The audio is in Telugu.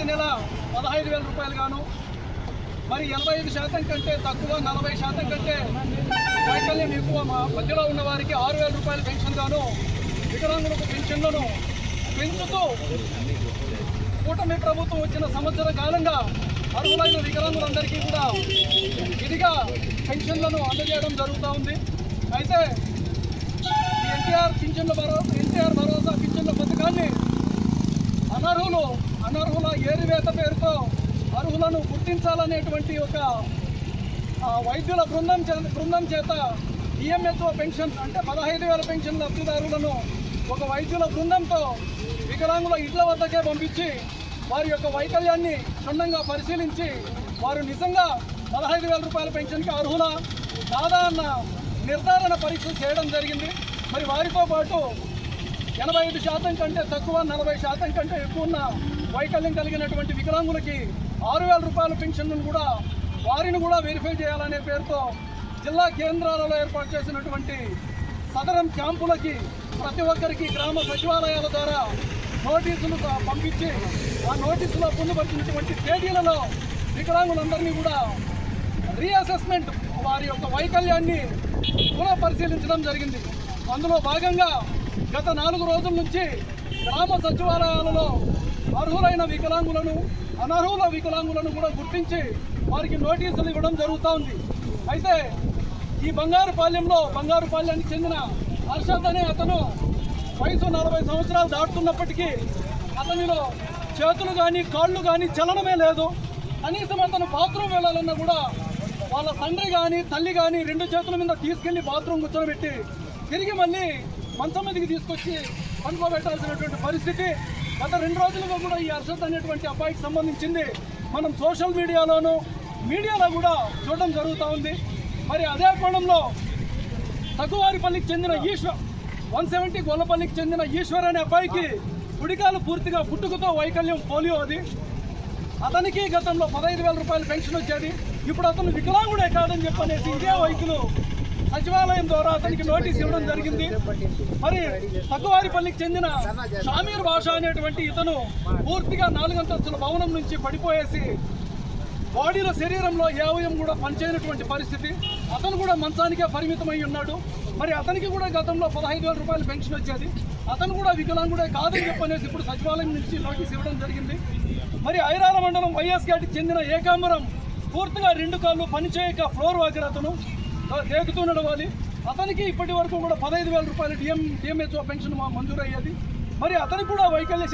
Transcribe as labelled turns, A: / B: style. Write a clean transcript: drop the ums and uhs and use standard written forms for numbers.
A: ప్రతి నెల 15,000 రూపాయలు గాను, మరి 85% కంటే తక్కువ 40% కంటే వైకల్యం ఎక్కువ మధ్యలో ఉన్న వారికి 6,000 రూపాయల పెన్షన్ గాను, వికలాంగులకు పెన్షన్లను పెంచుతూ కూటమి ప్రభుత్వం వచ్చిన సంవత్సర కాలంగా అర్హులైన వికలాంగులందరికీ కూడా విధిగా పెన్షన్లను అందజేయడం జరుగుతూ ఉంది. అయితే ఈ ఎన్టీఆర్ భరోసా పింఛన్ల పథకాన్ని అనర్హుల ఏరివేత పేరుతో అర్హులను గుర్తించాలనేటువంటి ఒక వైద్యుల బృందం చేత ఈఎంహెచ్ఓ పెన్షన్ అంటే 15,000 పెన్షన్ లబ్ధిదారులను ఒక వైద్యుల బృందంతో వికలాంగుల ఇళ్ల వద్దకే పంపించి వారి యొక్క వైకల్యాన్ని క్షుణ్ణంగా పరిశీలించి వారు నిజంగా 15,000 రూపాయల పెన్షన్కి అర్హులా కాదా అన్న నిర్ధారణ పరీక్ష చేయడం జరిగింది. మరి వారితో పాటు 85% కంటే తక్కువ 40% కంటే ఎక్కువ ఉన్న వైకల్యం కలిగినటువంటి వికలాంగులకి 6,000 రూపాయల పెన్షన్లను కూడా వారిని కూడా వెరిఫై చేయాలనే పేరుతో జిల్లా కేంద్రాలలో ఏర్పాటు చేసినటువంటి సదరం క్యాంపులకి ప్రతి ఒక్కరికి గ్రామ సచివాలయాల ద్వారా నోటీసులు పంపించి ఆ నోటీసులో పొందుపరిచినటువంటి తేదీలలో వికలాంగులందరినీ కూడా రీఅసెస్మెంట్ వారి యొక్క వైకల్యాన్ని పునః పరిశీలించడం జరిగింది. అందులో భాగంగా గత 4 రోజుల నుంచి గ్రామ సచివాలయాలలో అర్హులైన వికలాంగులను అనర్హుల వికలాంగులను కూడా గుర్తించి వారికి నోటీసులు ఇవ్వడం జరుగుతూ ఉంది. అయితే ఈ బంగారుపాళ్యానికి చెందిన హర్షద్ అనే అతను వయసు 40 సంవత్సరాలు దాటుతున్నప్పటికీ అతనిలో చేతులు కానీ కాళ్ళు కానీ చలనమే లేదు. కనీసం అతను బాత్రూమ్ వెళ్ళాలన్నా కూడా వాళ్ళ తండ్రి కానీ తల్లి కానీ 2 చేతుల మీద తీసుకెళ్లి బాత్రూమ్ కూర్చోబెట్టి తిరిగి మళ్ళీ మంచం మీదకి తీసుకొచ్చి పనుకోబెట్టాల్సినటువంటి పరిస్థితి. గత 2 రోజులుగా కూడా ఈ హర్షద్ అనేటువంటి అబ్బాయికి సంబంధించింది మనం సోషల్ మీడియాలో కూడా చూడడం జరుగుతూ ఉంది. మరి అదే కోణంలో తగ్గువారిపల్లికి చెందిన 170 గొల్లపల్లికి చెందిన ఈశ్వర్ అనే అబ్బాయికి కుడికాలు పూర్తిగా పుట్టుకతో వైకల్యం పోలియో అది. అతనికి గతంలో 15,000 రూపాయల పెన్షన్ వచ్చేది. ఇప్పుడు అతను వికలాంగుడే కాదని చెప్పనేసి ఇదే వైద్యులు సచివాలయం ద్వారా అతనికి నోటీస్ ఇవ్వడం జరిగింది. మరి తగ్గువారిపల్లికి చెందిన షామీర్ భాష అనేటువంటి ఇతను పూర్తిగా 4 అంతస్తుల భవనం నుంచి పడిపోయేసి బాడీలో శరీరంలో ఏ అవయం కూడా పనిచేయనటువంటి పరిస్థితి. అతను కూడా మంచానికే పరిమితమై ఉన్నాడు. మరి అతనికి కూడా గతంలో 15,000 రూపాయల పెన్షన్ వచ్చేది. అతను కూడా వికలాంగుడే కాదని చెప్పనేసి ఇప్పుడు సచివాలయం నుంచి నోటీస్ ఇవ్వడం జరిగింది. మరి ఐరాల మండలం వైఎస్ గేట్కి చెందిన ఏకాంబరం పూర్తిగా 2 కాళ్ళు పనిచేయక ఫ్లోర్ వాకర్ అతను దేకుతూ నడవాలి. అతనికి ఇప్పటి వరకు కూడా 15,000 రూపాయల డిఎంహెచ్ఓ పెన్షన్ మంజూరయ్యేది. మరి అతనికి కూడా వైకల్య